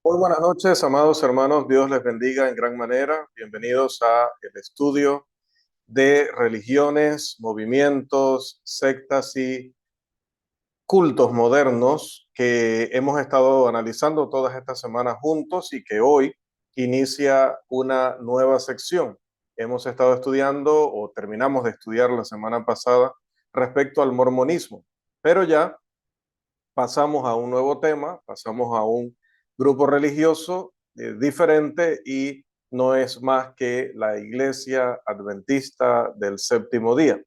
Muy buenas noches, amados hermanos. Dios les bendiga en gran manera. Bienvenidos a el estudio de religiones, movimientos, sectas y cultos modernos que hemos estado analizando todas estas semanas juntos y que hoy inicia una nueva sección. Hemos estado estudiando o terminamos de estudiar la semana pasada respecto al mormonismo, pero ya pasamos a un nuevo tema, pasamos a un grupo religioso diferente y no es más que la Iglesia Adventista del Séptimo Día.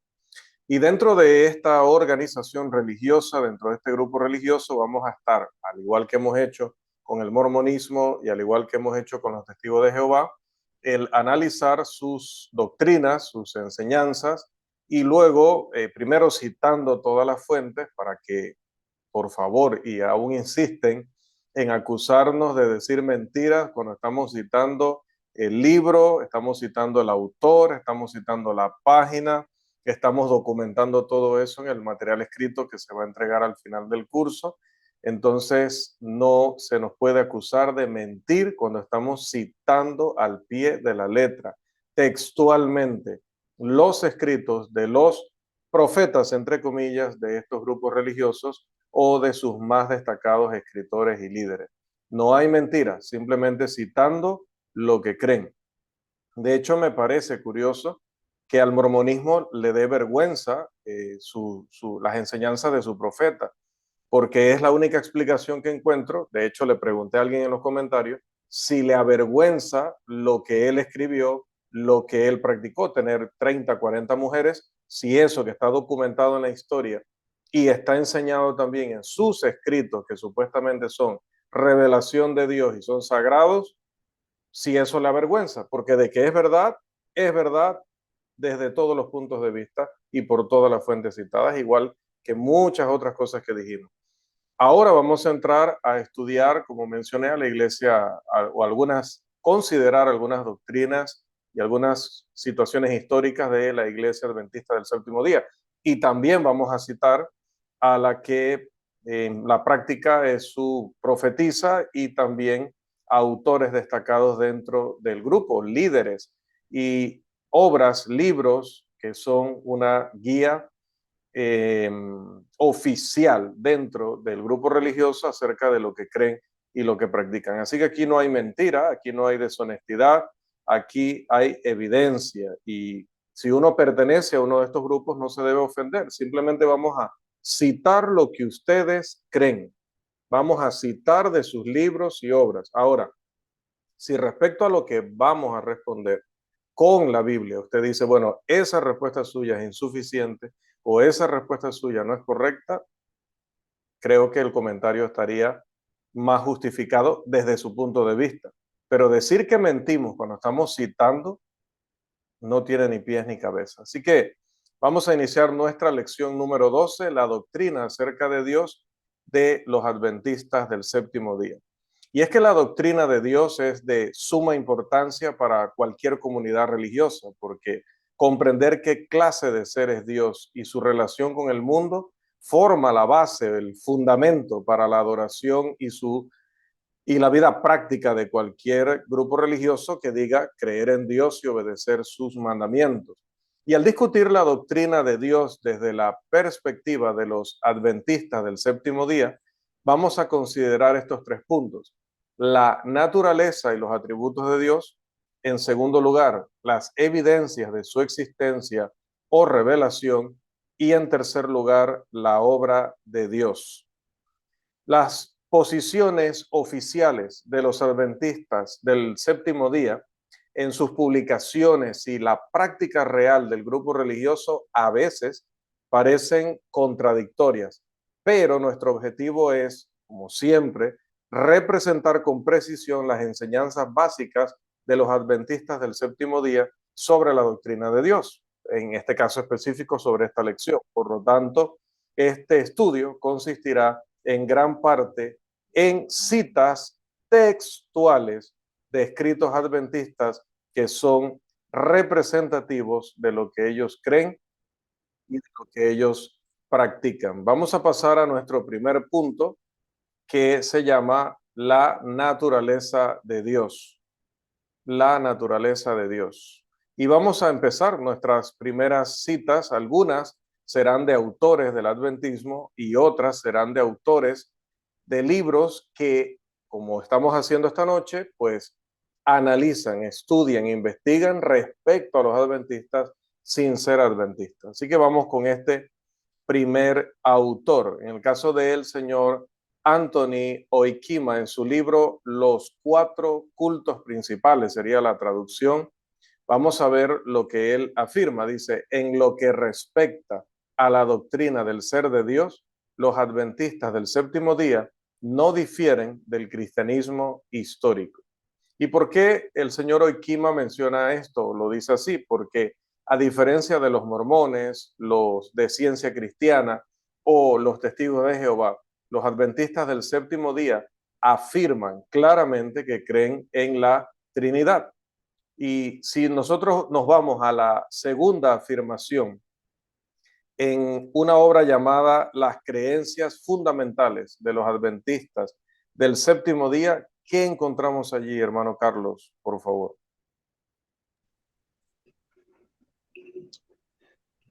Y dentro de esta organización religiosa, dentro de este grupo religioso, vamos a estar, al igual que hemos hecho con el mormonismo y al igual que hemos hecho con los testigos de Jehová, el analizar sus doctrinas, sus enseñanzas y luego, primero citando todas las fuentes para que por favor, y aún insisten en acusarnos de decir mentiras cuando estamos citando el libro, estamos citando el autor, estamos citando la página, estamos documentando todo eso en el material escrito que se va a entregar al final del curso. Entonces, no se nos puede acusar de mentir cuando estamos citando al pie de la letra, textualmente, los escritos de los profetas, entre comillas, de estos grupos religiosos o de sus más destacados escritores y líderes. No hay mentiras, simplemente citando lo que creen. De hecho, me parece curioso que al mormonismo le dé vergüenza las enseñanzas de su profeta, porque es la única explicación que encuentro. De hecho, le pregunté a alguien en los comentarios si le avergüenza lo que él escribió, lo que él practicó, tener 30, 40 mujeres, si eso que está documentado en la historia y está enseñado también en sus escritos, que supuestamente son revelación de Dios y son sagrados, si eso le avergüenza, porque de que es verdad desde todos los puntos de vista y por todas las fuentes citadas, igual que muchas otras cosas que dijimos. Ahora vamos a entrar a estudiar, como mencioné, a la iglesia o considerar algunas doctrinas y algunas situaciones históricas de la iglesia adventista del séptimo día. Y también vamos a citar a la que en la práctica es su profetisa y también autores destacados dentro del grupo, líderes y obras, libros que son una guía eh, oficial dentro del grupo religioso acerca de lo que creen y lo que practican. Así que aquí no hay mentira, aquí no hay deshonestidad, aquí hay evidencia y si uno pertenece a uno de estos grupos no se debe ofender, simplemente vamos a citar lo que ustedes creen, vamos a citar de sus libros y obras. Ahora, si respecto a lo que vamos a responder con la Biblia, usted dice, bueno, esa respuesta suya es insuficiente o esa respuesta suya no es correcta, creo que el comentario estaría más justificado desde su punto de vista. Pero decir que mentimos cuando estamos citando no tiene ni pies ni cabeza. Así que vamos a iniciar nuestra lección número 12, la doctrina acerca de Dios de los adventistas del séptimo día. Y es que la doctrina de Dios es de suma importancia para cualquier comunidad religiosa, porque comprender qué clase de ser es Dios y su relación con el mundo forma la base, el fundamento para la adoración y la vida práctica de cualquier grupo religioso que diga creer en Dios y obedecer sus mandamientos. Y al discutir la doctrina de Dios desde la perspectiva de los adventistas del séptimo día, vamos a considerar estos tres puntos: la naturaleza y los atributos de Dios; en segundo lugar, las evidencias de su existencia o revelación; y en tercer lugar, la obra de Dios. Las posiciones oficiales de los adventistas del séptimo día en sus publicaciones y la práctica real del grupo religioso a veces parecen contradictorias, pero nuestro objetivo es, como siempre, representar con precisión las enseñanzas básicas de los adventistas del séptimo día sobre la doctrina de Dios, en este caso específico sobre esta lección. Por lo tanto, este estudio consistirá en gran parte en citas textuales de escritos adventistas que son representativos de lo que ellos creen y de lo que ellos practican. Vamos a pasar a nuestro primer punto, que se llama la naturaleza de Dios. La naturaleza de Dios. Y vamos a empezar nuestras primeras citas. Algunas serán de autores del adventismo y otras serán de autores de libros que, como estamos haciendo esta noche, pues analizan, estudian, investigan respecto a los adventistas sin ser adventistas. Así que vamos con este primer autor. En el caso del señor Anthony Oikima, en su libro Los cuatro cultos principales, sería la traducción. Vamos a ver lo que él afirma. Dice, en lo que respecta a la doctrina del ser de Dios, los adventistas del séptimo día no difieren del cristianismo histórico. ¿Y por qué el señor Oikima menciona esto? Lo dice así, porque a diferencia de los mormones, los de ciencia cristiana o los testigos de Jehová, los adventistas del séptimo día afirman claramente que creen en la Trinidad. Y si nosotros nos vamos a la segunda afirmación en una obra llamada Las creencias fundamentales de los adventistas del séptimo día, ¿qué encontramos allí, hermano Carlos, por favor?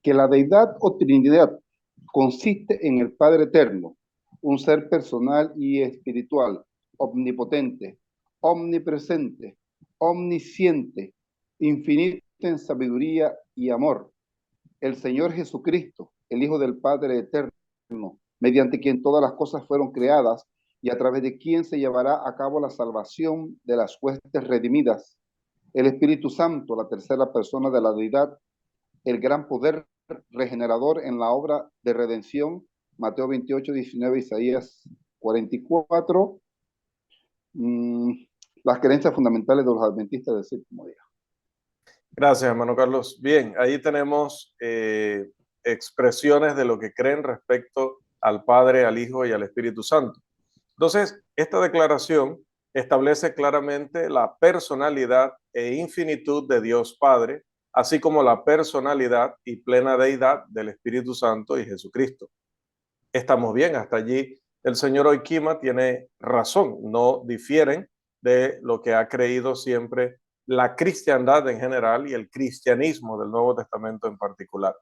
Que la deidad o Trinidad consiste en el Padre Eterno, un ser personal y espiritual, omnipotente, omnipresente, omnisciente, infinito en sabiduría y amor. El Señor Jesucristo, el Hijo del Padre Eterno, mediante quien todas las cosas fueron creadas y a través de quien se llevará a cabo la salvación de las huestes redimidas. El Espíritu Santo, la tercera persona de la deidad, el gran poder regenerador en la obra de redención, Mateo 28, 19, Isaías 44, las creencias fundamentales de los adventistas del séptimo día. Gracias, hermano Carlos. Bien, ahí tenemos expresiones de lo que creen respecto al Padre, al Hijo y al Espíritu Santo. Entonces, esta declaración establece claramente la personalidad e infinitud de Dios Padre, así como la personalidad y plena deidad del Espíritu Santo y Jesucristo. Estamos bien, hasta allí el señor Oikima tiene razón, no difieren de lo que ha creído siempre la cristiandad en general y el cristianismo del Nuevo Testamento en particular.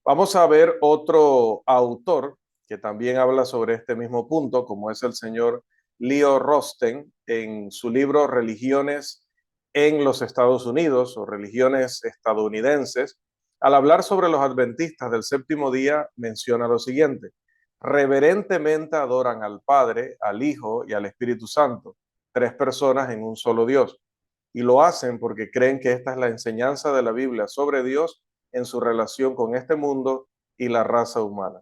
Vamos a ver otro autor que también habla sobre este mismo punto, como es el señor Leo Rosten, en su libro Religiones en los Estados Unidos o Religiones estadounidenses. Al hablar sobre los adventistas del séptimo día, menciona lo siguiente: reverentemente adoran al Padre, al Hijo y al Espíritu Santo, tres personas en un solo Dios. Y lo hacen porque creen que esta es la enseñanza de la Biblia sobre Dios en su relación con este mundo y la raza humana.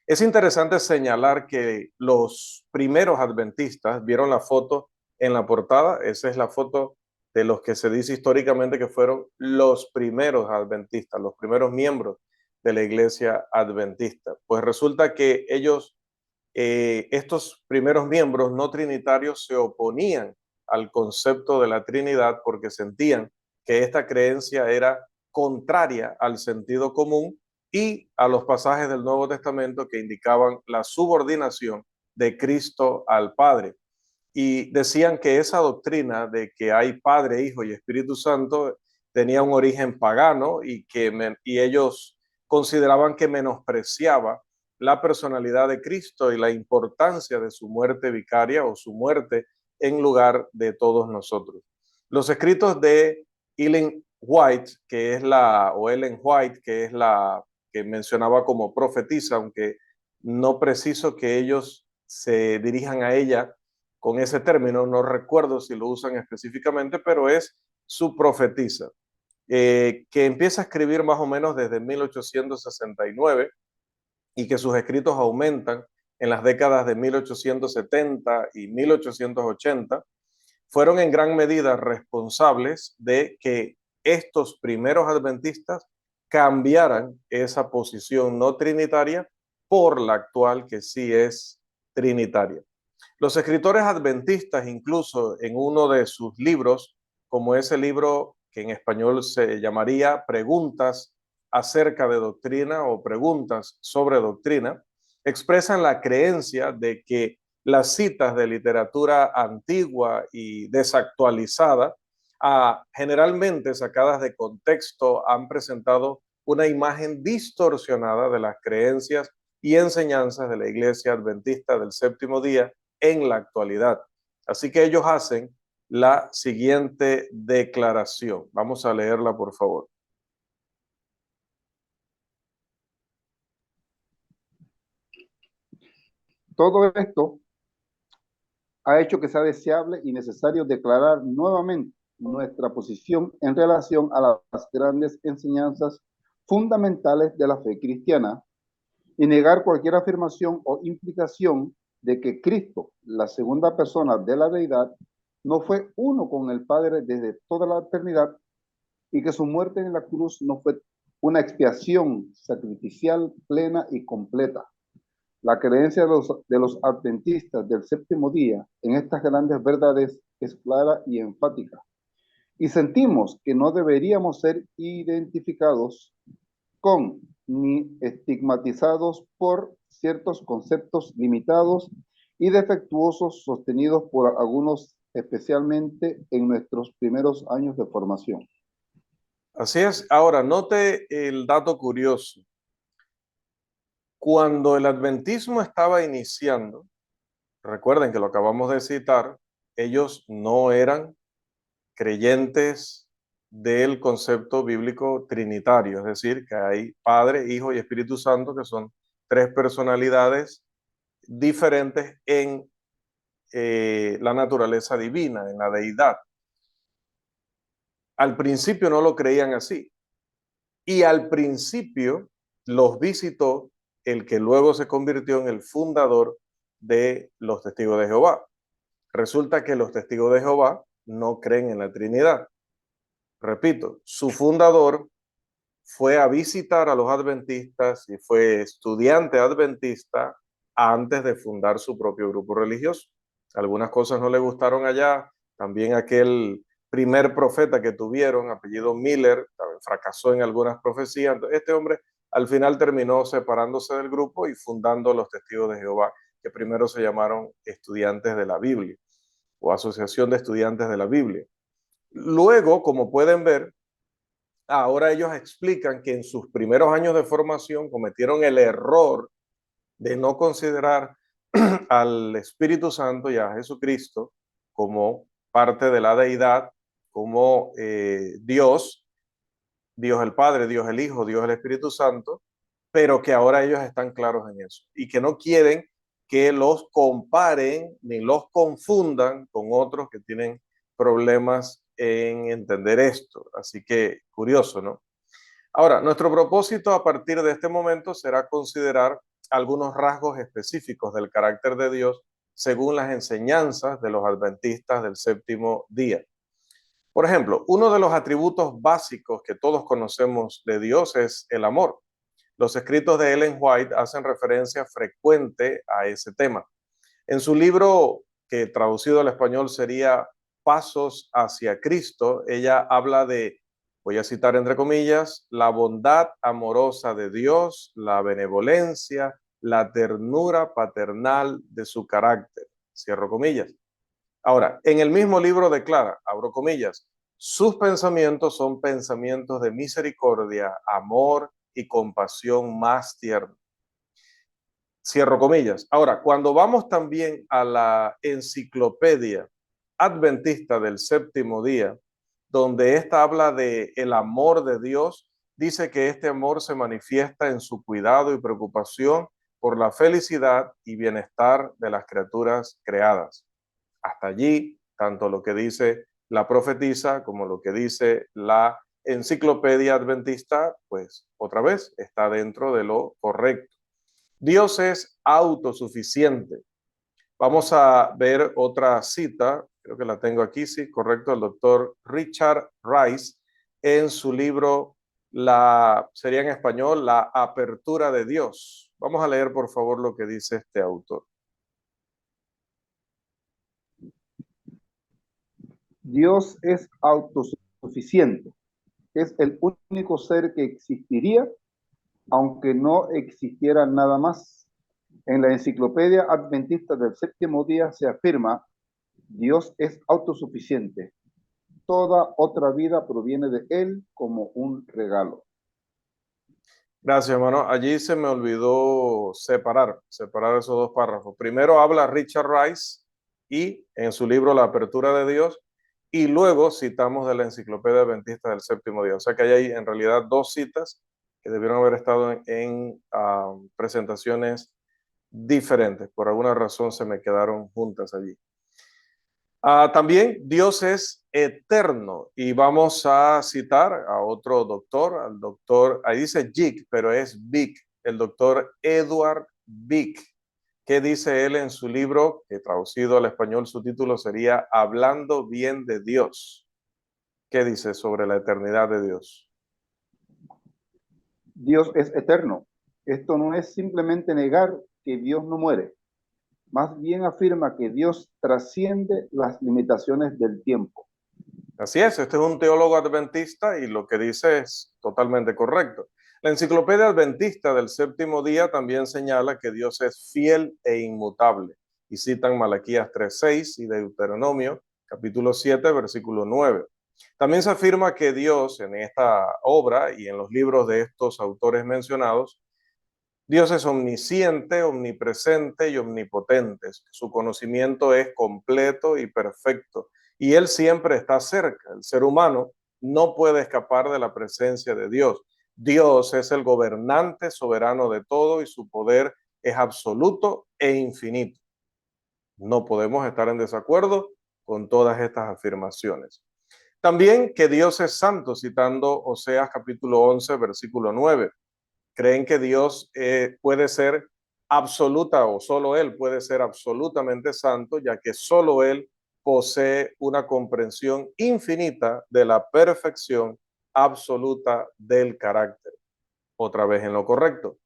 Es interesante señalar que los primeros adventistas, vieron la foto en la portada, esa es la foto de los que se dice históricamente que fueron los primeros adventistas, los primeros miembros de la iglesia adventista. Pues resulta que ellos, estos primeros miembros no trinitarios, se oponían al concepto de la Trinidad porque sentían que esta creencia era contraria al sentido común y a los pasajes del Nuevo Testamento que indicaban la subordinación de Cristo al Padre. Y decían que esa doctrina de que hay Padre, Hijo y Espíritu Santo tenía un origen pagano y ellos consideraban que menospreciaba la personalidad de Cristo y la importancia de su muerte vicaria o su muerte en lugar de todos nosotros. Los escritos de Ellen White, Ellen White, que es la que mencionaba como profetisa, aunque no preciso que ellos se dirijan a ella con ese término, no recuerdo si lo usan específicamente, pero es su profetisa, que empieza a escribir más o menos desde 1869 y que sus escritos aumentan en las décadas de 1870 y 1880, fueron en gran medida responsables de que estos primeros adventistas cambiaran esa posición no trinitaria por la actual, que sí es trinitaria. Los escritores adventistas, incluso en uno de sus libros, como ese libro que en español se llamaría Preguntas acerca de doctrina o Preguntas sobre doctrina, expresan la creencia de que las citas de literatura antigua y desactualizada, generalmente sacadas de contexto, han presentado una imagen distorsionada de las creencias y enseñanzas de la Iglesia Adventista del Séptimo Día en la actualidad. Así que ellos hacen la siguiente declaración. Vamos a leerla, por favor. Todo esto ha hecho que sea deseable y necesario declarar nuevamente nuestra posición en relación a las grandes enseñanzas fundamentales de la fe cristiana y negar cualquier afirmación o implicación de que Cristo, la segunda persona de la deidad, no fue uno con el Padre desde toda la eternidad y que su muerte en la cruz no fue una expiación sacrificial plena y completa. La creencia de los adventistas del séptimo día en estas grandes verdades es clara y enfática. Y sentimos que no deberíamos ser identificados con ni estigmatizados por ciertos conceptos limitados y defectuosos sostenidos por algunos, especialmente en nuestros primeros años de formación. Así es. Ahora, note el dato curioso. Cuando el adventismo estaba iniciando, recuerden que lo acabamos de citar, ellos no eran creyentes del concepto bíblico trinitario, es decir, que hay Padre, Hijo y Espíritu Santo, que son tres personalidades diferentes en la naturaleza divina, en la deidad. Al principio no lo creían así. Y al principio los visitó el que luego se convirtió en el fundador de los Testigos de Jehová. Resulta que los Testigos de Jehová no creen en la Trinidad. Repito, su fundador fue a visitar a los adventistas y fue estudiante adventista antes de fundar su propio grupo religioso. Algunas cosas no le gustaron allá. También aquel primer profeta que tuvieron, apellido Miller, fracasó en algunas profecías. Entonces, este hombre al final terminó separándose del grupo y fundando los Testigos de Jehová, que primero se llamaron Estudiantes de la Biblia o Asociación de Estudiantes de la Biblia. Luego, como pueden ver, ahora ellos explican que en sus primeros años de formación cometieron el error de no considerar al Espíritu Santo y a Jesucristo como parte de la deidad, como Dios, Dios el Padre, Dios el Hijo, Dios el Espíritu Santo, pero que ahora ellos están claros en eso y que no quieren que los comparen ni los confundan con otros que tienen problemas en entender esto. Así que curioso, ¿no? Ahora, nuestro propósito a partir de este momento será considerar algunos rasgos específicos del carácter de Dios según las enseñanzas de los adventistas del séptimo día. Por ejemplo, uno de los atributos básicos que todos conocemos de Dios es el amor. Los escritos de Ellen White hacen referencia frecuente a ese tema. En su libro, que traducido al español sería Pasos hacia Cristo, ella habla de, voy a citar entre comillas, la bondad amorosa de Dios, la benevolencia, la ternura paternal de su carácter. Cierro comillas. Ahora, en el mismo libro declara, abro comillas, sus pensamientos son pensamientos de misericordia, amor y compasión más tiernos. Cierro comillas. Ahora, cuando vamos también a la enciclopedia adventista del séptimo día, donde esta habla de el amor de Dios, dice que este amor se manifiesta en su cuidado y preocupación por la felicidad y bienestar de las criaturas creadas. Hasta allí, tanto lo que dice la profetisa como lo que dice la enciclopedia adventista, pues otra vez está dentro de lo correcto. Dios es autosuficiente. Vamos a ver otra cita, creo que la tengo aquí, sí, correcto, el doctor Richard Rice en su libro, sería en español, La apertura de Dios. Vamos a leer, por favor, lo que dice este autor. Dios es autosuficiente. Es el único ser que existiría, aunque no existiera nada más. En la Enciclopedia Adventista del Séptimo Día se afirma: Dios es autosuficiente. Toda otra vida proviene de Él como un regalo. Gracias, hermano. Allí se me olvidó separar esos dos párrafos. Primero habla Richard Rice y en su libro La apertura de Dios, y luego citamos de la Enciclopedia Adventista del Séptimo Día. O sea que hay en realidad dos citas que debieron haber estado en presentaciones diferentes. Por alguna razón se me quedaron juntas allí. También Dios es eterno y vamos a citar a otro doctor, al doctor, ahí dice Jig, pero es Vick, el doctor Edward Vick. ¿Qué dice él en su libro, que traducido al español su título sería Hablando bien de Dios? ¿Qué dice sobre la eternidad de Dios? Dios es eterno. Esto no es simplemente negar que Dios no muere. Más bien afirma que Dios trasciende las limitaciones del tiempo. Así es, este es un teólogo adventista y lo que dice es totalmente correcto. La Enciclopedia Adventista del Séptimo Día también señala que Dios es fiel e inmutable y citan Malaquías 3:6 y Deuteronomio capítulo 7 versículo 9. También se afirma que Dios en esta obra y en los libros de estos autores mencionados, Dios es omnisciente, omnipresente y omnipotente. Su conocimiento es completo y perfecto y Él siempre está cerca. El ser humano no puede escapar de la presencia de Dios. Dios es el gobernante soberano de todo y su poder es absoluto e infinito. No podemos estar en desacuerdo con todas estas afirmaciones. También que Dios es santo, citando Oseas capítulo 11, versículo 9. Creen que Dios puede ser absoluta o solo Él puede ser absolutamente santo, ya que solo Él posee una comprensión infinita de la perfección absoluta del carácter. Otra vez en lo correcto.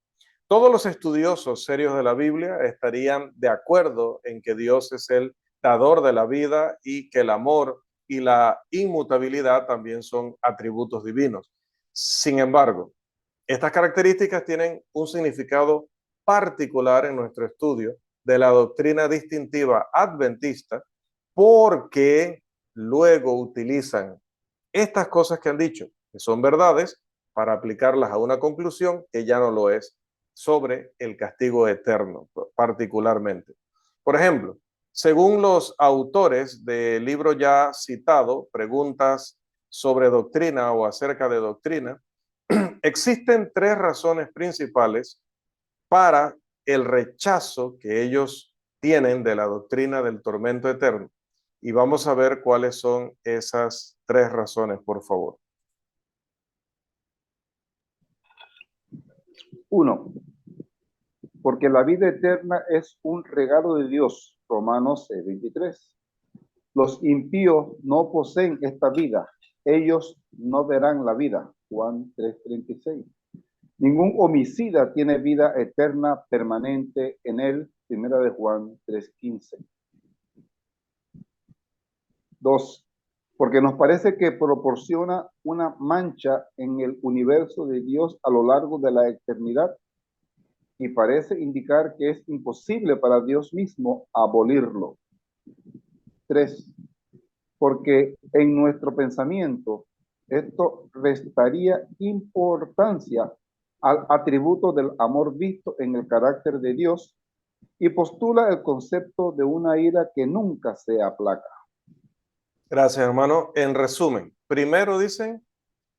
Todos los estudiosos serios de la Biblia estarían de acuerdo en que Dios es el dador de la vida y que el amor y la inmutabilidad también son atributos divinos. Sin embargo, estas características tienen un significado particular en nuestro estudio de la doctrina distintiva adventista porque luego utilizan estas cosas que han dicho, que son verdades, para aplicarlas a una conclusión que ya no lo es sobre el castigo eterno, particularmente. Por ejemplo, según los autores del libro ya citado, Preguntas sobre doctrina o acerca de doctrina, existen tres razones principales para el rechazo que ellos tienen de la doctrina del tormento eterno. Y vamos a ver cuáles son esas tres razones, por favor. 1. Porque la vida eterna es un regalo de Dios. Romanos 6:23. Los impíos no poseen esta vida. Ellos no verán la vida. Juan 3:36. Ningún homicida tiene vida eterna permanente en él. Primera de Juan 3:15. 2. Porque nos parece que proporciona una mancha en el universo de Dios a lo largo de la eternidad y parece indicar que es imposible para Dios mismo abolirlo. 3. Porque en nuestro pensamiento esto restaría importancia al atributo del amor visto en el carácter de Dios y postula el concepto de una ira que nunca se aplaca. Gracias, hermano. En resumen, primero dicen,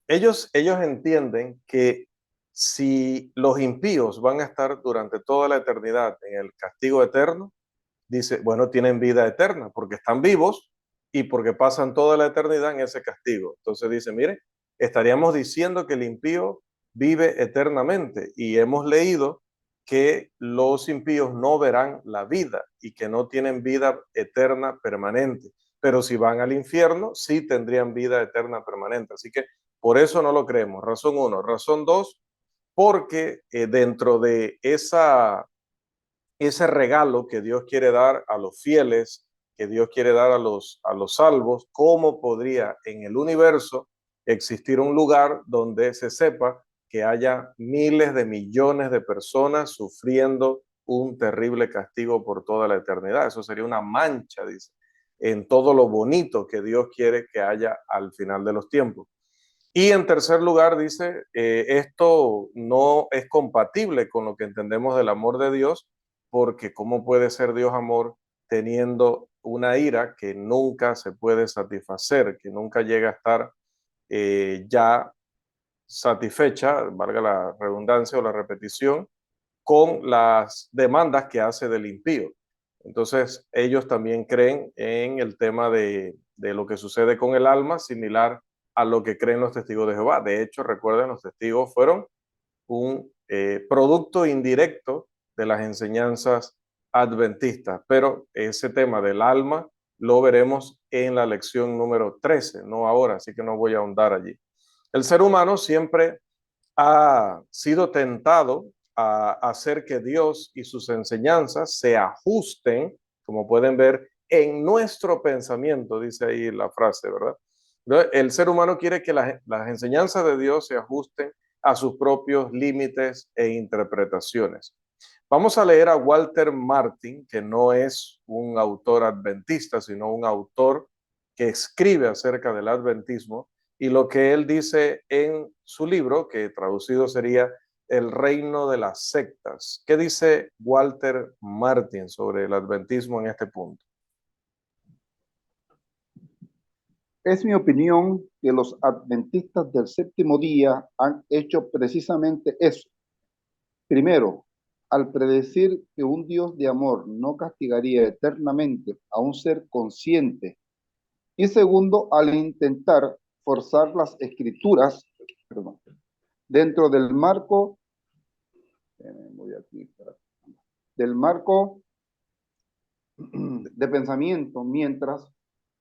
ellos entienden que si los impíos van a estar durante toda la eternidad en el castigo eterno, dice, bueno, tienen vida eterna porque están vivos y porque pasan toda la eternidad en ese castigo. Entonces dice, mire, estaríamos diciendo que el impío vive eternamente y hemos leído que los impíos no verán la vida y que no tienen vida eterna permanente, pero si van al infierno, sí tendrían vida eterna permanente. Así que por eso no lo creemos. Razón uno. Razón dos, porque dentro de ese regalo que Dios quiere dar a los fieles, que Dios quiere dar a los salvos, ¿cómo podría en el universo existir un lugar donde se sepa que haya miles de millones de personas sufriendo un terrible castigo por toda la eternidad. Eso sería una mancha, dice, en todo lo bonito que Dios quiere que haya al final de los tiempos. Y en tercer lugar, dice, esto no es compatible con lo que entendemos del amor de Dios, porque ¿cómo puede ser Dios amor teniendo una ira que nunca se puede satisfacer, que nunca llega a estar ya satisfecha, valga la redundancia o la repetición, con las demandas que hace del impío? Entonces, ellos también creen en el tema de lo que sucede con el alma, similar a lo que creen los testigos de Jehová. De hecho, recuerden, los testigos fueron un producto indirecto de las enseñanzas adventistas, pero ese tema del alma lo veremos en la lección número 13, no ahora, así que no voy a ahondar allí. El ser humano siempre ha sido tentado a hacer que Dios y sus enseñanzas se ajusten, como pueden ver, en nuestro pensamiento, dice ahí la frase, ¿verdad? El ser humano quiere que las enseñanzas de Dios se ajusten a sus propios límites e interpretaciones. Vamos a leer a Walter Martin, que no es un autor adventista, sino un autor que escribe acerca del adventismo, y lo que él dice en su libro, que traducido sería El reino de las sectas. ¿Qué dice Walter Martin sobre el adventismo en este punto? Es mi opinión que los adventistas del séptimo día han hecho precisamente eso. Primero, al predecir que un Dios de amor no castigaría eternamente a un ser consciente. Y segundo, al intentar forzar las escrituras, dentro del marco, del marco de pensamiento, mientras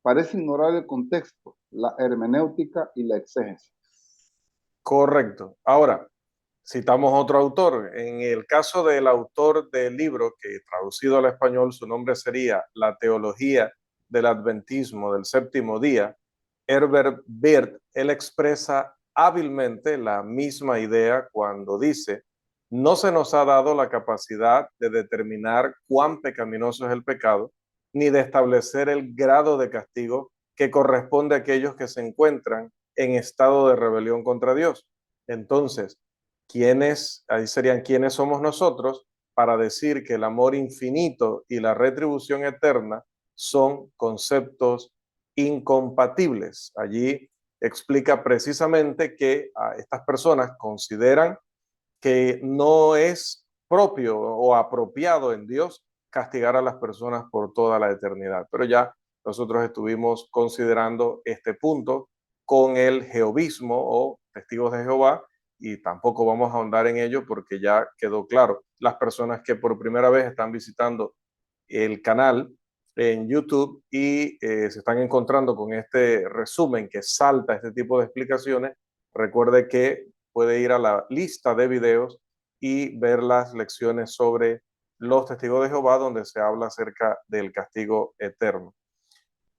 parece ignorar el contexto, la hermenéutica y la exégesis. Correcto. Ahora, citamos otro autor. En el caso del autor del libro, que traducido al español su nombre sería La teología del adventismo del séptimo día, Herbert Bird, él expresa hábilmente la misma idea cuando dice: no se nos ha dado la capacidad de determinar cuán pecaminoso es el pecado, ni de establecer el grado de castigo que corresponde a aquellos que se encuentran en estado de rebelión contra Dios. Entonces, ahí serían quiénes somos nosotros para decir que el amor infinito y la retribución eterna son conceptos incompatibles. Allí explica precisamente que estas personas consideran que no es propio o apropiado en Dios castigar a las personas por toda la eternidad. Pero ya nosotros estuvimos considerando este punto con el jehovismo o testigos de Jehová, y tampoco vamos a ahondar en ello porque ya quedó claro. Las personas que por primera vez están visitando el canal en YouTube y se están encontrando con este resumen que salta este tipo de explicaciones, recuerde que puede ir a la lista de videos y ver las lecciones sobre los testigos de Jehová, donde se habla acerca del castigo eterno.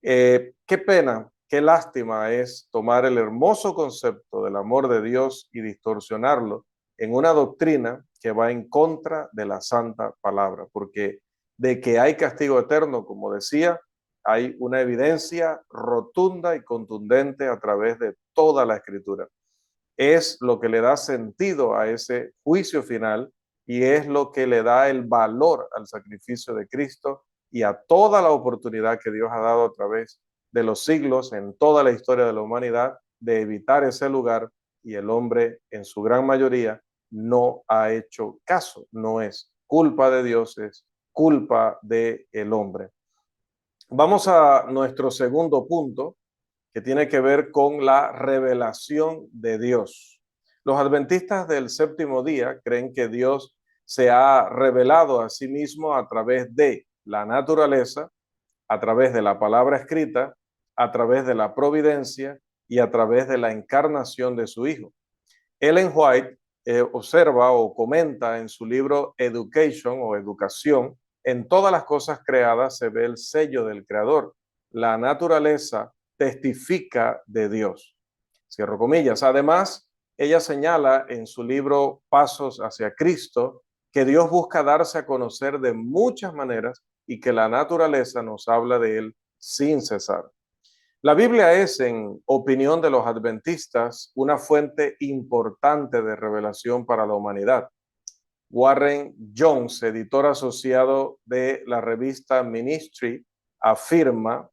Qué pena, qué lástima es tomar el hermoso concepto del amor de Dios y distorsionarlo en una doctrina que va en contra de la santa palabra, porque de que hay castigo eterno, como decía, hay una evidencia rotunda y contundente a través de toda la escritura. Es lo que le da sentido a ese juicio final y es lo que le da el valor al sacrificio de Cristo y a toda la oportunidad que Dios ha dado a través de los siglos en toda la historia de la humanidad de evitar ese lugar, y el hombre en su gran mayoría no ha hecho caso. No es culpa de Dios, es culpa del hombre. Vamos a nuestro segundo punto, que tiene que ver con la revelación de Dios. Los adventistas del séptimo día creen que Dios se ha revelado a sí mismo a través de la naturaleza, a través de la palabra escrita, a través de la providencia y a través de la encarnación de su Hijo. Ellen White observa o comenta en su libro Education o Educación: en todas las cosas creadas se ve el sello del Creador. La naturaleza testifica de Dios. Cierro comillas. Además, ella señala en su libro Pasos hacia Cristo que Dios busca darse a conocer de muchas maneras y que la naturaleza nos habla de él sin cesar. La Biblia es, en opinión de los adventistas, una fuente importante de revelación para la humanidad. Warren Jones, editor asociado de la revista Ministry, afirma: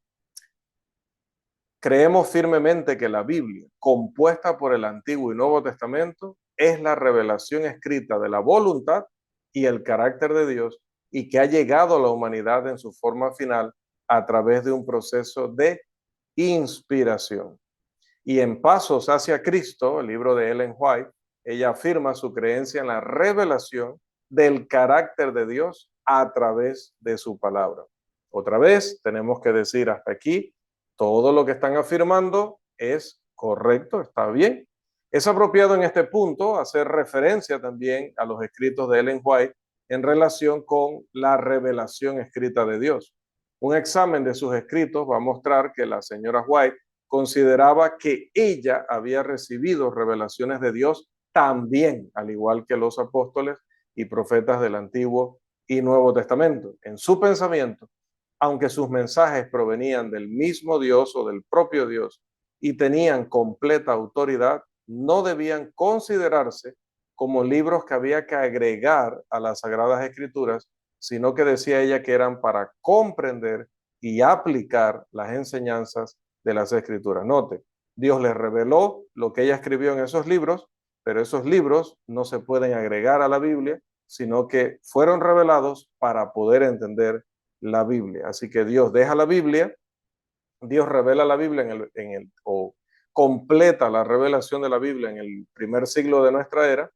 creemos firmemente que la Biblia, compuesta por el Antiguo y Nuevo Testamento, es la revelación escrita de la voluntad y el carácter de Dios y que ha llegado a la humanidad en su forma final a través de un proceso de inspiración. Y en Pasos hacia Cristo, el libro de Ellen White, ella afirma su creencia en la revelación del carácter de Dios a través de su palabra. Otra vez, tenemos que decir hasta aquí, todo lo que están afirmando es correcto, está bien. Es apropiado en este punto hacer referencia también a los escritos de Ellen White en relación con la revelación escrita de Dios. Un examen de sus escritos va a mostrar que la señora White consideraba que ella había recibido revelaciones de Dios también, al igual que los apóstoles y profetas del Antiguo y Nuevo Testamento. En su pensamiento, aunque sus mensajes provenían del mismo Dios o del propio Dios y tenían completa autoridad, no debían considerarse como libros que había que agregar a las Sagradas Escrituras, sino que decía ella que eran para comprender y aplicar las enseñanzas de las Escrituras. Note, Dios les reveló lo que ella escribió en esos libros, pero esos libros no se pueden agregar a la Biblia, sino que fueron revelados para poder entender la Biblia. Así que Dios deja la Biblia, Dios revela la Biblia o completa la revelación de la Biblia en el primer siglo de nuestra era,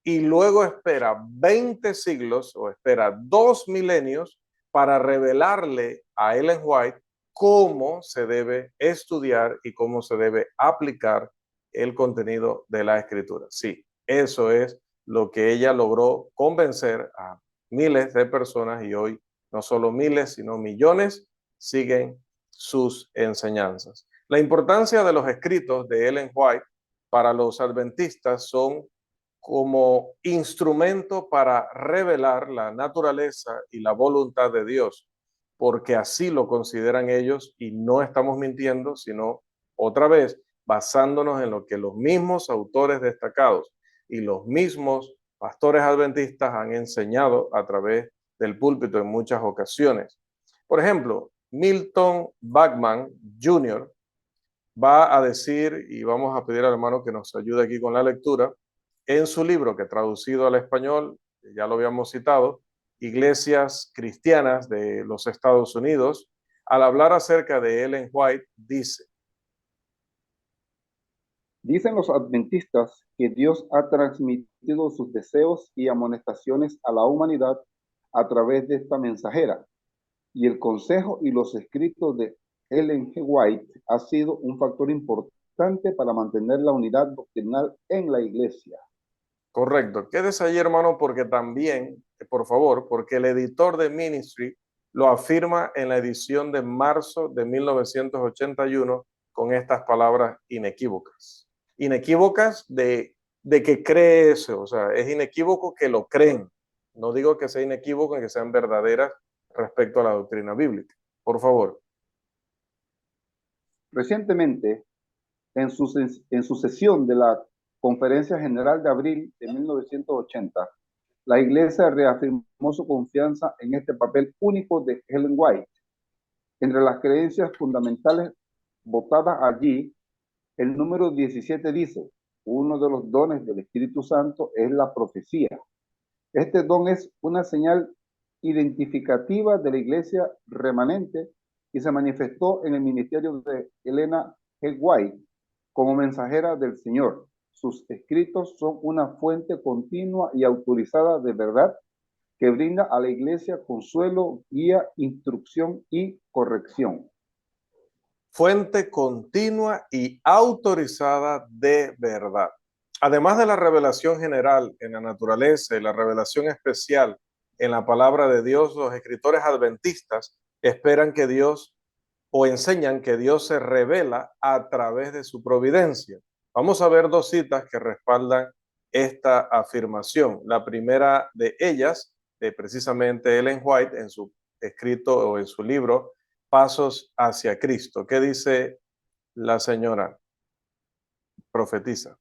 y luego espera 20 siglos o espera 2 milenios para revelarle a Ellen White cómo se debe estudiar y cómo se debe aplicar el contenido de la escritura. Sí, eso es lo que ella logró convencer a miles de personas, y hoy no solo miles, sino millones siguen sus enseñanzas. La importancia de los escritos de Ellen White para los adventistas son como instrumento para revelar la naturaleza y la voluntad de Dios, porque así lo consideran ellos, y no estamos mintiendo, sino otra vez basándonos en lo que los mismos autores destacados y los mismos pastores adventistas han enseñado a través del púlpito en muchas ocasiones. Por ejemplo, Milton Bachman Jr. va a decir, y vamos a pedir al hermano que nos ayude aquí con la lectura, en su libro que traducido al español, ya lo habíamos citado, Iglesias Cristianas de los Estados Unidos, al hablar acerca de Ellen White, dice: Dicen los adventistas que Dios ha transmitido sus deseos y amonestaciones a la humanidad a través de esta mensajera, y el consejo y los escritos de Ellen G. White ha sido un factor importante para mantener la unidad doctrinal en la iglesia. Correcto. Quédese allí, hermano, porque también, por favor, porque el editor de Ministry lo afirma en la edición de marzo de 1981 con estas palabras inequívocas. Inequívocas de que cree eso, o sea, es inequívoco que lo creen. No digo que sea inequívoco en que sean verdaderas respecto a la doctrina bíblica. Por favor. Recientemente, en su sesión de la Conferencia General de abril de 1980, la Iglesia reafirmó su confianza en este papel único de Ellen White. Entre las creencias fundamentales votadas allí, el número 17 dice: uno de los dones del Espíritu Santo es la profecía. Este don es una señal identificativa de la Iglesia remanente y se manifestó en el ministerio de Elena G. White como mensajera del Señor. Sus escritos son una fuente continua y autorizada de verdad que brinda a la Iglesia consuelo, guía, instrucción y corrección. Fuente continua y autorizada de verdad. Además de la revelación general en la naturaleza y la revelación especial en la palabra de Dios, los escritores adventistas esperan que Dios, o enseñan que Dios se revela a través de su providencia. Vamos a ver dos citas que respaldan esta afirmación. La primera de ellas, precisamente Ellen White, en su escrito o en su libro, Pasos hacia Cristo. ¿Qué dice la señora? Profetiza.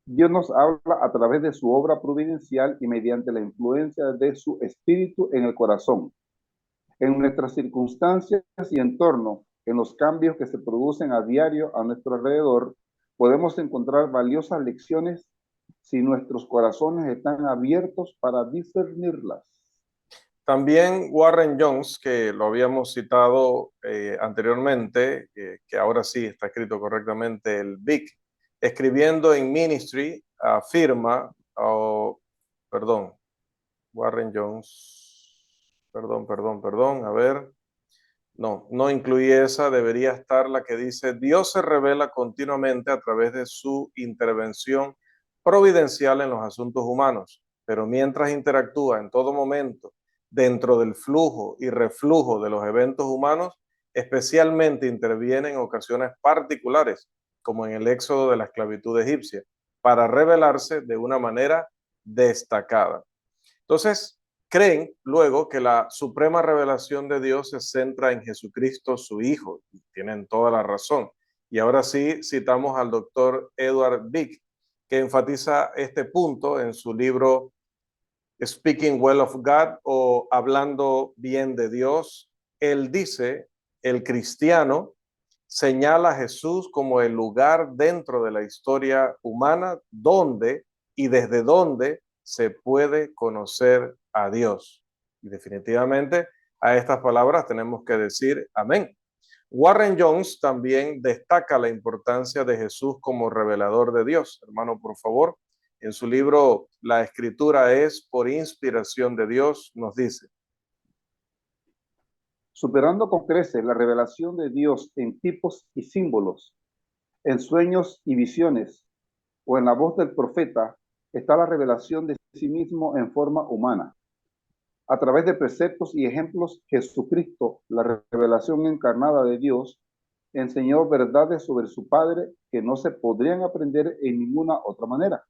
Dios nos habla a través de su obra providencial y mediante la influencia de su espíritu en el corazón, en nuestras circunstancias y entorno, en los cambios que se producen a diario a nuestro alrededor. Podemos encontrar valiosas lecciones si nuestros corazones están abiertos para discernirlas. También Warren Jones, que lo habíamos citado anteriormente, que ahora sí está escrito correctamente, el Big, escribiendo en Ministry, afirma, perdón, Warren Jones, perdón, a ver, no incluí esa, debería estar la que dice: Dios se revela continuamente a través de su intervención providencial en los asuntos humanos, pero mientras interactúa en todo momento dentro del flujo y reflujo de los eventos humanos, especialmente interviene en ocasiones particulares, como en el éxodo de la esclavitud egipcia, para revelarse de una manera destacada. Entonces, creen luego que la suprema revelación de Dios se centra en Jesucristo, su Hijo. Y tienen toda la razón. Y ahora sí citamos al doctor Edward Big, que enfatiza este punto en su libro Speaking Well of God, o Hablando bien de Dios. Él dice: el cristiano señala a Jesús como el lugar dentro de la historia humana donde y desde donde se puede conocer a Dios. Y definitivamente a estas palabras tenemos que decir amén. Warren Jones también destaca la importancia de Jesús como revelador de Dios. Hermano, por favor, en su libro La Escritura es por inspiración de Dios, nos dice: Superando con creces la revelación de Dios en tipos y símbolos, en sueños y visiones, o en la voz del profeta, está la revelación de sí mismo en forma humana. A través de preceptos y ejemplos, Jesucristo, la revelación encarnada de Dios, enseñó verdades sobre su Padre que no se podrían aprender en ninguna otra manera.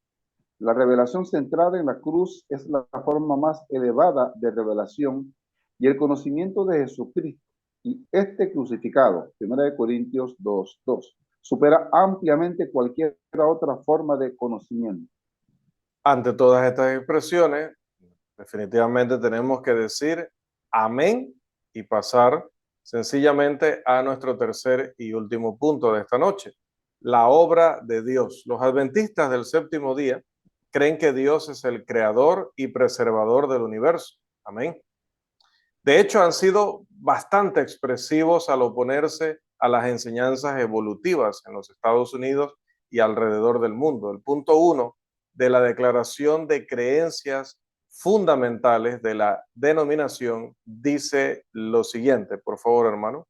La revelación centrada en la cruz es la forma más elevada de revelación, y el conocimiento de Jesucristo y este crucificado, 1 Corintios 2:2, supera ampliamente cualquier otra forma de conocimiento. Ante todas estas expresiones, definitivamente tenemos que decir amén y pasar sencillamente a nuestro tercer y último punto de esta noche: la obra de Dios. Los adventistas del séptimo día creen que Dios es el creador y preservador del universo. Amén. De hecho, han sido bastante expresivos al oponerse a las enseñanzas evolutivas en los Estados Unidos y alrededor del mundo. El punto 1 de la Declaración de Creencias Fundamentales de la denominación dice lo siguiente. Por favor, hermano.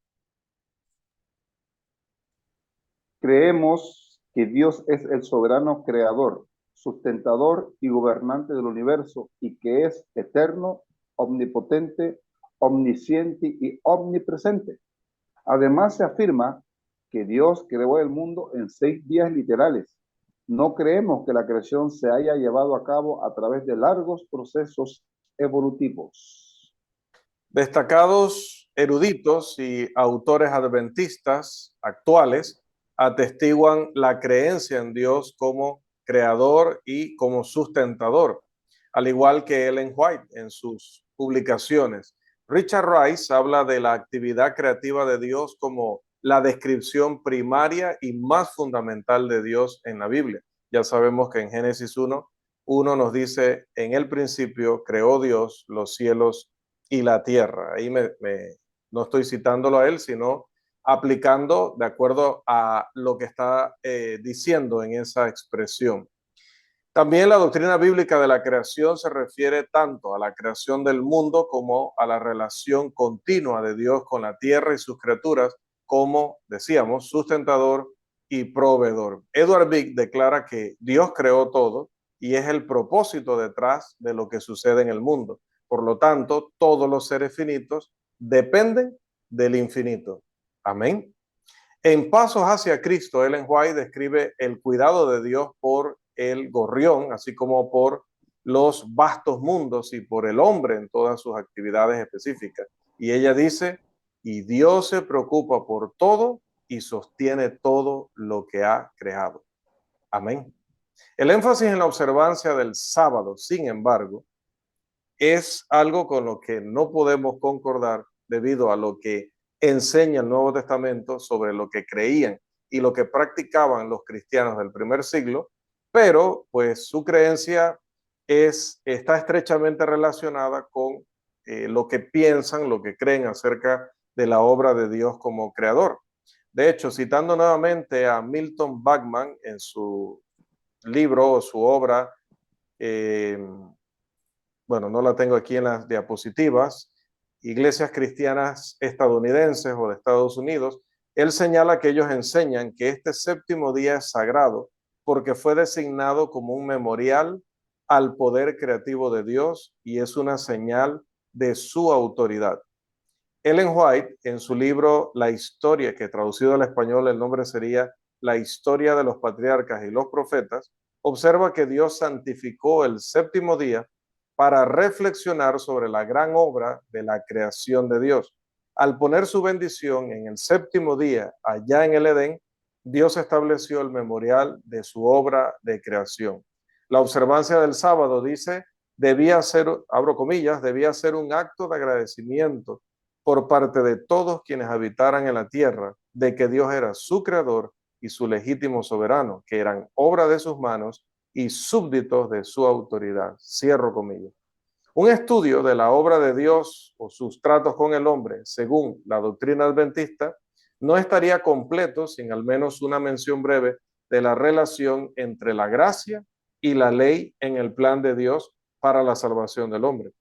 Creemos que Dios es el soberano creador, sustentador y gobernante del universo, y que es eterno, omnipotente, omnisciente y omnipresente. Además, se afirma que Dios creó el mundo en 6 días literales. No creemos que la creación se haya llevado a cabo a través de largos procesos evolutivos. Destacados eruditos y autores adventistas actuales atestiguan la creencia en Dios como creador y como sustentador, al igual que Ellen White en sus publicaciones. Richard Rice habla de la actividad creativa de Dios como la descripción primaria y más fundamental de Dios en la Biblia. Ya sabemos que en Génesis 1 nos dice: en el principio creó Dios los cielos y la tierra. Ahí no estoy citándolo a él, sino aplicando de acuerdo a lo que está diciendo en esa expresión. También la doctrina bíblica de la creación se refiere tanto a la creación del mundo como a la relación continua de Dios con la tierra y sus criaturas, como decíamos, sustentador y proveedor. Edward Big declara que Dios creó todo y es el propósito detrás de lo que sucede en el mundo. Por lo tanto, todos los seres finitos dependen del infinito. Amén. En Pasos hacia Cristo, Ellen White describe el cuidado de Dios por el gorrión, así como por los vastos mundos y por el hombre en todas sus actividades específicas. Y ella dice, y Dios se preocupa por todo y sostiene todo lo que ha creado. Amén. El énfasis en la observancia del sábado, sin embargo, es algo con lo que no podemos concordar debido a lo que enseña el Nuevo Testamento sobre lo que creían y lo que practicaban los cristianos del primer siglo, pero pues su creencia está estrechamente relacionada con lo que piensan, lo que creen acerca de la obra de Dios como creador. De hecho, citando nuevamente a Milton Bachman en su libro o su obra, bueno, no la tengo aquí en las diapositivas, Iglesias Cristianas Estadounidenses o de Estados Unidos, él señala que ellos enseñan que este séptimo día es sagrado porque fue designado como un memorial al poder creativo de Dios y es una señal de su autoridad. Ellen White, en su libro La Historia, que traducido al español el nombre sería La Historia de los Patriarcas y los Profetas, observa que Dios santificó el séptimo día para reflexionar sobre la gran obra de la creación de Dios. Al poner su bendición en el séptimo día allá en el Edén, Dios estableció el memorial de su obra de creación. La observancia del sábado, dice, debía ser, abro comillas, debía ser un acto de agradecimiento por parte de todos quienes habitaran en la tierra, de que Dios era su creador y su legítimo soberano, que eran obra de sus manos y súbditos de su autoridad. Cierro comillas. Un estudio de la obra de Dios o sus tratos con el hombre, según la doctrina adventista, no estaría completo sin al menos una mención breve de la relación entre la gracia y la ley en el plan de Dios para la salvación del hombre.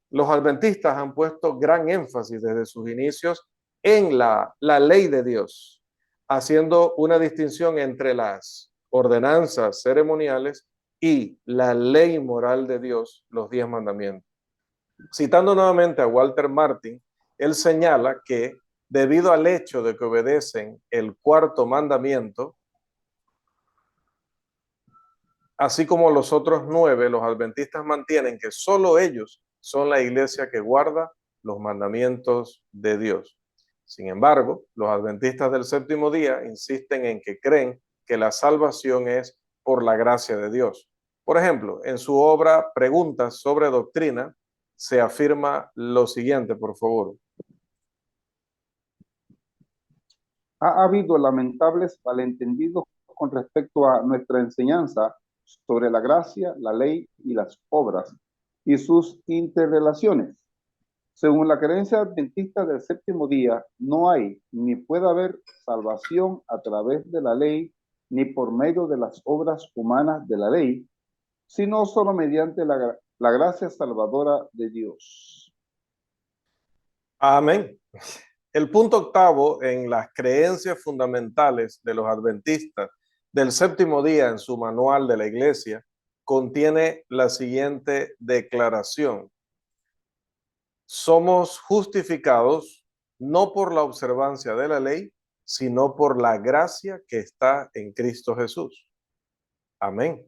Los adventistas han puesto gran énfasis desde sus inicios en la ley de Dios, haciendo una distinción entre las ordenanzas ceremoniales y la ley moral de Dios, los 10 mandamientos. Citando nuevamente a Walter Martin, él señala que debido al hecho de que obedecen el cuarto mandamiento, así como los otros 9, los adventistas mantienen que solo ellos son la iglesia que guarda los mandamientos de Dios. Sin embargo, los adventistas del séptimo día insisten en que creen que la salvación es por la gracia de Dios. Por ejemplo, en su obra Preguntas sobre Doctrina, se afirma lo siguiente, por favor. Ha habido lamentables malentendidos con respecto a nuestra enseñanza sobre la gracia, la ley y las obras y sus interrelaciones. Según la creencia adventista del séptimo día, no hay ni puede haber salvación a través de la ley ni por medio de las obras humanas de la ley, sino solo mediante la gracia salvadora de Dios. Amén. El punto octavo en las creencias fundamentales de los adventistas del séptimo día en su manual de la iglesia contiene la siguiente declaración. Somos justificados no por la observancia de la ley, sino por la gracia que está en Cristo Jesús. Amén.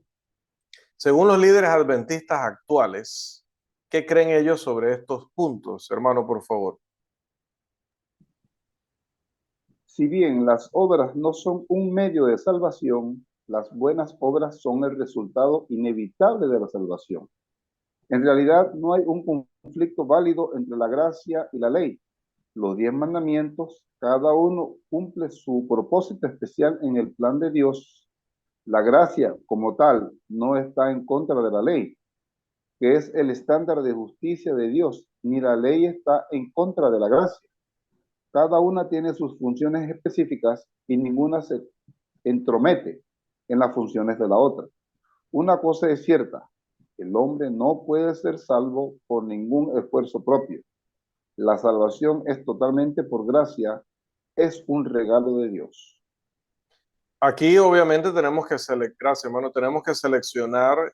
Según los líderes adventistas actuales, ¿qué creen ellos sobre estos puntos? Hermano, por favor. Si bien las obras no son un medio de salvación, las buenas obras son el resultado inevitable de la salvación. En realidad no hay un conflicto válido entre la gracia y la ley. Los 10 mandamientos, cada uno cumple su propósito especial en el plan de Dios. La gracia como tal no está en contra de la ley, que es el estándar de justicia de Dios, ni la ley está en contra de la gracia. Cada una tiene sus funciones específicas y ninguna se entromete en las funciones de la otra. Una cosa es cierta, el hombre no puede ser salvo por ningún esfuerzo propio. La salvación es totalmente por gracia, es un regalo de Dios. Aquí obviamente tenemos que gracias, hermano, tenemos que seleccionar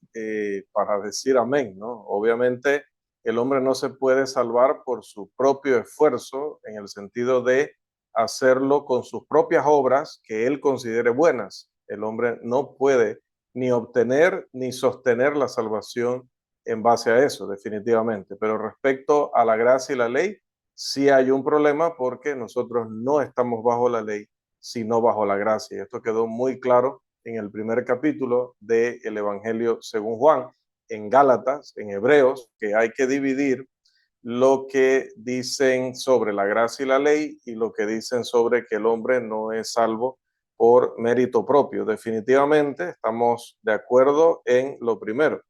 para decir amén, ¿no? Obviamente el hombre no se puede salvar por su propio esfuerzo en el sentido de hacerlo con sus propias obras que él considere buenas. El hombre no puede ni obtener ni sostener la salvación en base a eso, definitivamente. Pero respecto a la gracia y la ley, sí hay un problema porque nosotros no estamos bajo la ley, sino bajo la gracia. Y esto quedó muy claro en el primer capítulo del Evangelio según Juan, en Gálatas, en Hebreos, que hay que dividir lo que dicen sobre la gracia y la ley y lo que dicen sobre que el hombre no es salvo por mérito propio. Definitivamente estamos de acuerdo en lo primero,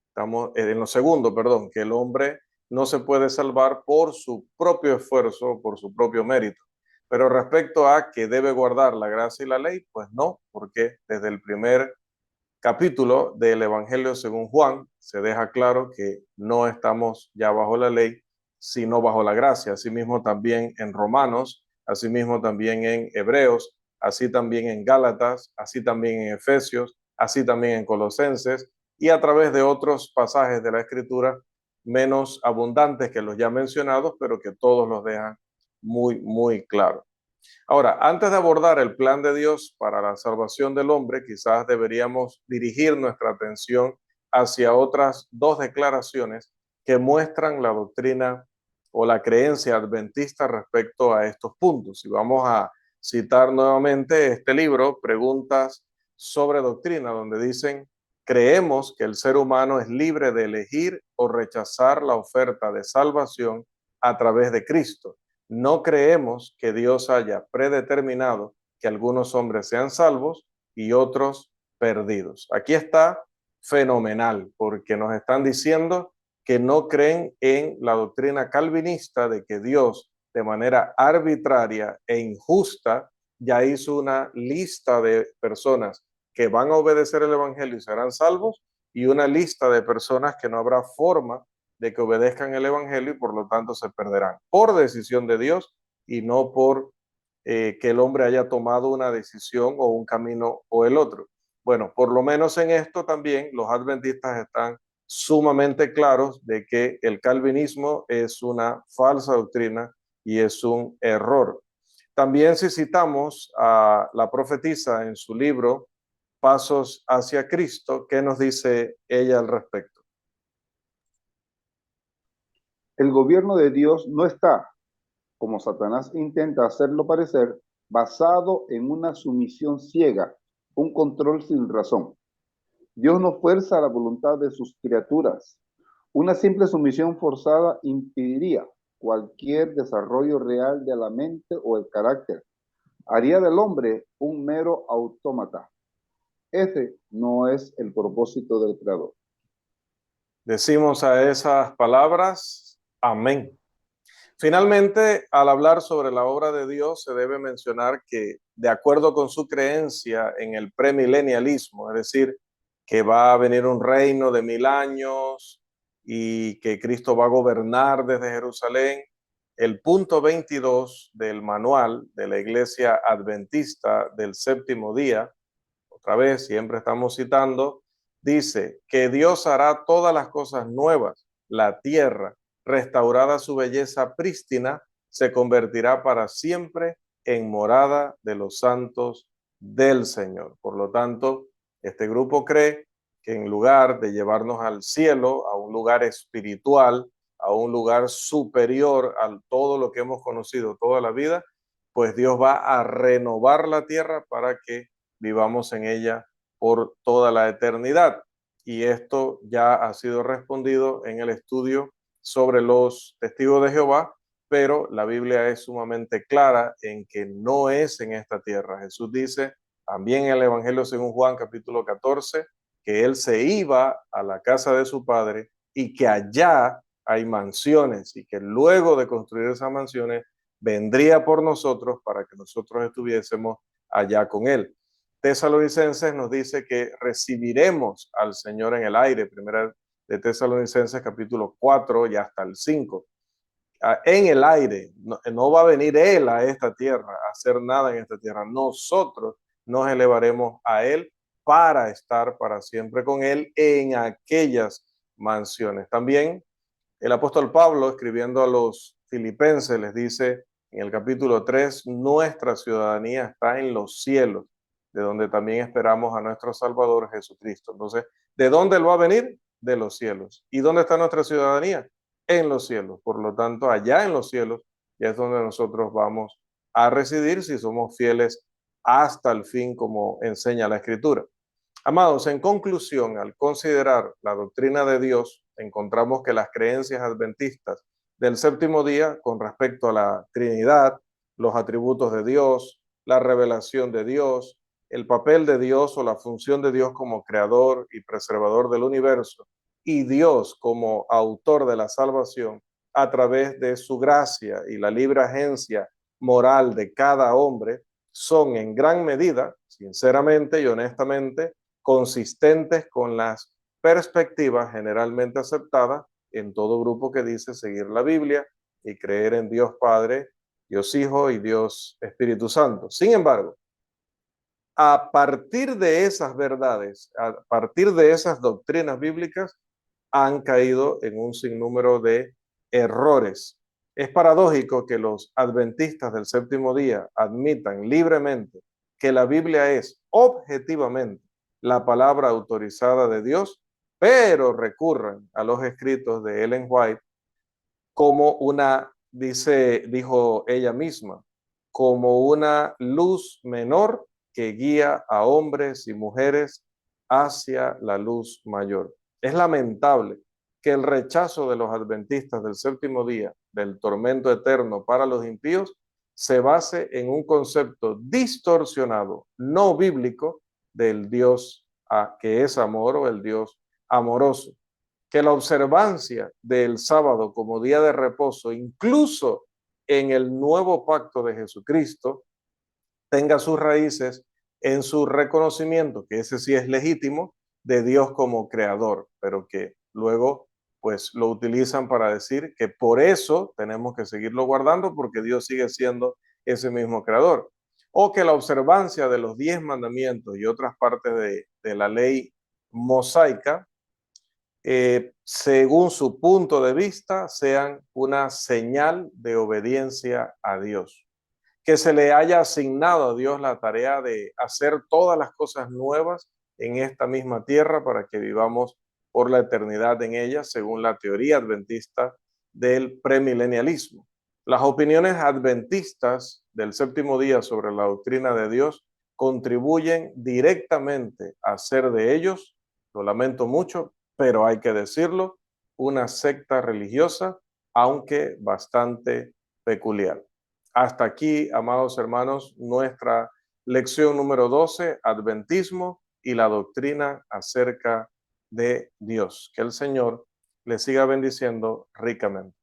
estamos en lo segundo, perdón, que el hombre no se puede salvar por su propio esfuerzo, por su propio mérito. Pero respecto a que debe guardar la gracia y la ley, pues no, porque desde el primer capítulo del Evangelio según Juan se deja claro que no estamos ya bajo la ley, sino bajo la gracia. Asimismo también en Romanos, asimismo también en Hebreos, así también en Gálatas, así también en Efesios, así también en Colosenses y a través de otros pasajes de la Escritura menos abundantes que los ya mencionados, pero que todos los dejan muy, muy claro. Ahora, antes de abordar el plan de Dios para la salvación del hombre, quizás deberíamos dirigir nuestra atención hacia otras dos declaraciones que muestran la doctrina o la creencia adventista respecto a estos puntos. Y vamos a citar nuevamente este libro, Preguntas sobre Doctrina, donde dicen, creemos que el ser humano es libre de elegir o rechazar la oferta de salvación a través de Cristo. No creemos que Dios haya predeterminado que algunos hombres sean salvos y otros perdidos. Aquí está fenomenal, porque nos están diciendo que no creen en la doctrina calvinista de que Dios, de manera arbitraria e injusta, ya hizo una lista de personas que van a obedecer el Evangelio y serán salvos, y una lista de personas que no habrá forma de que obedezcan el Evangelio y por lo tanto se perderán por decisión de Dios y no por que el hombre haya tomado una decisión o un camino o el otro. Bueno, por lo menos en esto también los adventistas están sumamente claros de que el calvinismo es una falsa doctrina y es un error. También si citamos a la profetisa en su libro Pasos hacia Cristo, ¿qué nos dice ella al respecto? El gobierno de Dios no está, como Satanás intenta hacerlo parecer, basado en una sumisión ciega, un control sin razón. Dios no fuerza la voluntad de sus criaturas. Una simple sumisión forzada impediría cualquier desarrollo real de la mente o el carácter. Haría del hombre un mero autómata. Ese no es el propósito del Creador. Decimos a esas palabras, amén. Finalmente, al hablar sobre la obra de Dios, se debe mencionar que, de acuerdo con su creencia en el premilenialismo, es decir, que va a venir un reino de 1000 años y que Cristo va a gobernar desde Jerusalén, el punto 22 del manual de la Iglesia Adventista del Séptimo Día, otra vez, siempre estamos citando, dice que Dios hará todas las cosas nuevas, la tierra, restaurada su belleza prístina, se convertirá para siempre en morada de los santos del Señor. Por lo tanto, este grupo cree que en lugar de llevarnos al cielo, a un lugar espiritual, a un lugar superior a todo lo que hemos conocido toda la vida, pues Dios va a renovar la tierra para que vivamos en ella por toda la eternidad. Y esto ya ha sido respondido en el estudio sobre los testigos de Jehová, pero la Biblia es sumamente clara en que no es en esta tierra. Jesús dice también en el Evangelio según Juan capítulo 14 que él se iba a la casa de su padre y que allá hay mansiones y que luego de construir esas mansiones vendría por nosotros para que nosotros estuviésemos allá con él. Tesalonicenses nos dice que recibiremos al Señor en el aire, primera de Tesalonicenses capítulo 4 y hasta el 5. En el aire, no va a venir Él a esta tierra a hacer nada en esta tierra. Nosotros nos elevaremos a Él para estar para siempre con Él en aquellas mansiones. También el apóstol Pablo, escribiendo a los filipenses, les dice en el capítulo 3, nuestra ciudadanía está en los cielos. de donde también esperamos a nuestro Salvador Jesucristo. Entonces, ¿de dónde Él va a venir? De los cielos. ¿Y dónde está nuestra ciudadanía? En los cielos. Por lo tanto, allá en los cielos ya es donde nosotros vamos a residir si somos fieles hasta el fin, como enseña la Escritura. Amados, en conclusión, al considerar la doctrina de Dios, encontramos que las creencias adventistas del séptimo día con respecto a la Trinidad, los atributos de Dios, la revelación de Dios, el papel de Dios o la función de Dios como creador y preservador del universo, y Dios como autor de la salvación a través de su gracia y la libre agencia moral de cada hombre, son en gran medida, sinceramente y honestamente, consistentes con las perspectivas generalmente aceptadas en todo grupo que dice seguir la Biblia y creer en Dios Padre, Dios Hijo y Dios Espíritu Santo. Sin embargo, a partir de esas verdades, a partir de esas doctrinas bíblicas, han caído en un sinnúmero de errores. Es paradójico que los adventistas del séptimo día admitan libremente que la Biblia es objetivamente la palabra autorizada de Dios, pero recurran a los escritos de Ellen White como dijo ella misma, como una luz menor que guía a hombres y mujeres hacia la luz mayor. Es lamentable que el rechazo de los adventistas del séptimo día, del tormento eterno para los impíos, se base en un concepto distorsionado, no bíblico, del Dios que es amor o el Dios amoroso. Que la observancia del sábado como día de reposo, incluso en el nuevo pacto de Jesucristo, tenga sus raíces en su reconocimiento, que ese sí es legítimo, de Dios como creador, pero que luego pues lo utilizan para decir que por eso tenemos que seguirlo guardando porque Dios sigue siendo ese mismo creador. O que la observancia de los 10 mandamientos y otras partes de la ley mosaica, según su punto de vista, sean una señal de obediencia a Dios. Que se le haya asignado a Dios la tarea de hacer todas las cosas nuevas en esta misma tierra para que vivamos por la eternidad en ella, según la teoría adventista del premilenialismo. Las opiniones adventistas del séptimo día sobre la doctrina de Dios contribuyen directamente a hacer de ellos, lo lamento mucho, pero hay que decirlo, una secta religiosa, aunque bastante peculiar. Hasta aquí, amados hermanos, nuestra lección número 12, Adventismo y la doctrina acerca de Dios. Que el Señor les siga bendiciendo ricamente.